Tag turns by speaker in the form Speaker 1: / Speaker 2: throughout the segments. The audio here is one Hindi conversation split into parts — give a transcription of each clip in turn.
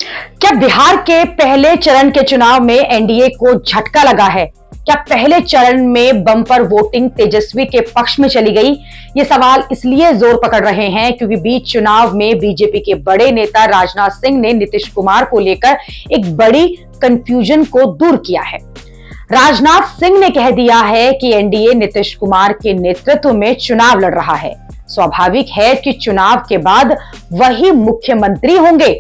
Speaker 1: क्या बिहार के पहले चरण के चुनाव में एनडीए को झटका लगा है? क्या पहले चरण में बम्पर वोटिंग तेजस्वी के पक्ष में चली गई? ये सवाल इसलिए जोर पकड़ रहे हैं क्योंकि बीच चुनाव में बीजेपी के बड़े नेता राजनाथ सिंह ने नीतीश कुमार को लेकर एक बड़ी कंफ्यूजन को दूर किया है। राजनाथ सिंह ने कह दिया है कि एनडीए नीतीश कुमार के नेतृत्व में चुनाव लड़ रहा है। स्वाभाविक है कि चुनाव के बाद वही मुख्यमंत्री होंगे।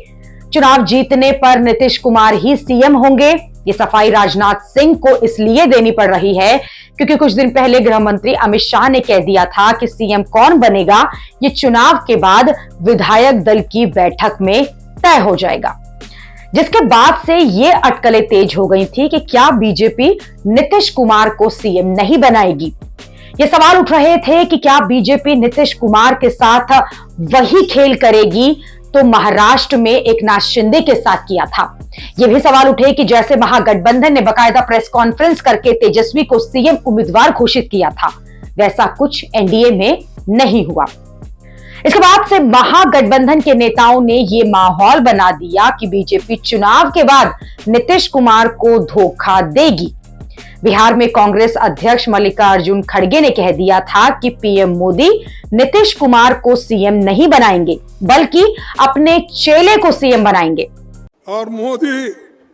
Speaker 1: चुनाव जीतने पर नीतीश कुमार ही सीएम होंगे। ये सफाई राजनाथ सिंह को इसलिए देनी पड़ रही है क्योंकि कुछ दिन पहले गृह मंत्री अमित शाह ने कह दिया था कि सीएम कौन बनेगा ये चुनाव के बाद विधायक दल की बैठक में तय हो जाएगा। जिसके बाद से ये अटकलें तेज हो गई थी कि क्या बीजेपी नीतीश कुमार को सीएम नहीं बनाएगी। ये सवाल उठ रहे थे कि क्या बीजेपी नीतीश कुमार के साथ वही खेल करेगी तो महाराष्ट्र में एकनाथ शिंदे के साथ किया था। ये भी सवाल उठे कि जैसे महागठबंधन ने बकायदा प्रेस कॉन्फ्रेंस करके तेजस्वी को सीएम उम्मीदवार घोषित किया था, वैसा कुछ एनडीए में नहीं हुआ। इसके बाद से महागठबंधन के नेताओं ने ये माहौल बना दिया कि बीजेपी चुनाव के बाद नीतीश कुमार को धोखा देगी। बिहार में कांग्रेस अध्यक्ष मल्लिकार्जुन खड़गे ने कह दिया था कि पीएम मोदी नीतीश कुमार को सीएम नहीं बनाएंगे बल्कि अपने चेले को सीएम बनाएंगे।
Speaker 2: और मोदी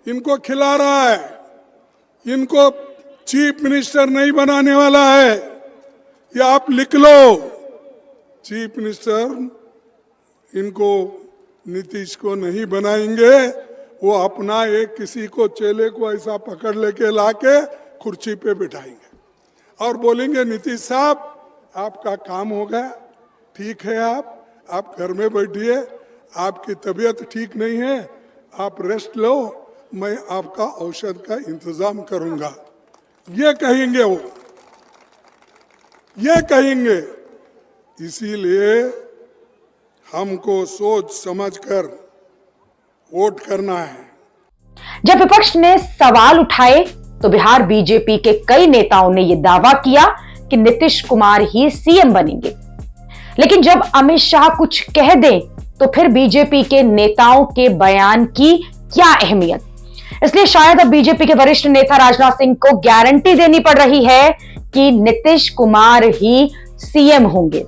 Speaker 2: इनको खिला रहा है, इनको चीफ मिनिस्टर नहीं बनाने वाला है। ये आप लिख लो, चीफ मिनिस्टर इनको नीतीश को नहीं बनाएंगे। वो अपना एक किसी को चेले को ऐसा पकड़ लेके लाके कुर्सी पे बिठाएंगे और बोलेंगे नीतीश साहब आपका काम हो गया, ठीक है, आप घर में बैठिए, आपकी तबीयत ठीक नहीं है, आप रेस्ट लो, मैं आपका औषध का इंतजाम करूंगा। ये कहेंगे वो, ये कहेंगे। इसीलिए हमको सोच समझकर वोट करना है।
Speaker 1: जब विपक्ष ने सवाल उठाए तो बिहार बीजेपी के कई नेताओं ने यह दावा किया कि नीतीश कुमार ही सीएम बनेंगे। लेकिन जब अमित शाह कुछ कह दें तो फिर बीजेपी के नेताओं के बयान की क्या अहमियत। इसलिए शायद अब बीजेपी के वरिष्ठ नेता राजनाथ सिंह को गारंटी देनी पड़ रही है कि नीतीश कुमार ही सीएम होंगे।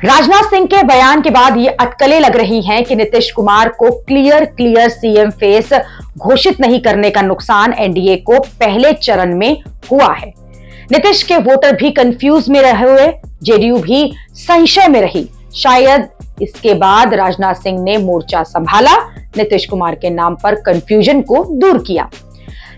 Speaker 1: राजनाथ सिंह के बयान के बाद ये अटकलें लग रही हैं कि नीतीश कुमार को क्लियर सीएम फेस घोषित नहीं करने का नुकसान एनडीए को पहले चरण में हुआ है। नीतीश के वोटर भी कंफ्यूज में रहे हुए, जेडीयू भी संशय में रही। शायद इसके बाद राजनाथ सिंह ने मोर्चा संभाला, नीतीश कुमार के नाम पर कंफ्यूजन को दूर किया।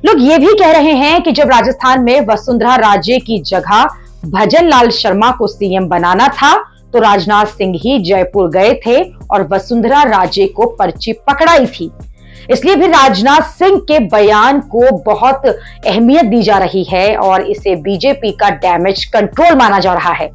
Speaker 1: लोग ये भी कह रहे हैं कि जब राजस्थान में वसुंधरा राजे की जगह भजन लाल शर्मा को सीएम बनाना था तो राजनाथ सिंह ही जयपुर गए थे और वसुंधरा राजे को पर्ची पकड़ाई थी। इसलिए भी राजनाथ सिंह के बयान को बहुत अहमियत दी जा रही है और इसे बीजेपी का डैमेज कंट्रोल माना जा रहा है।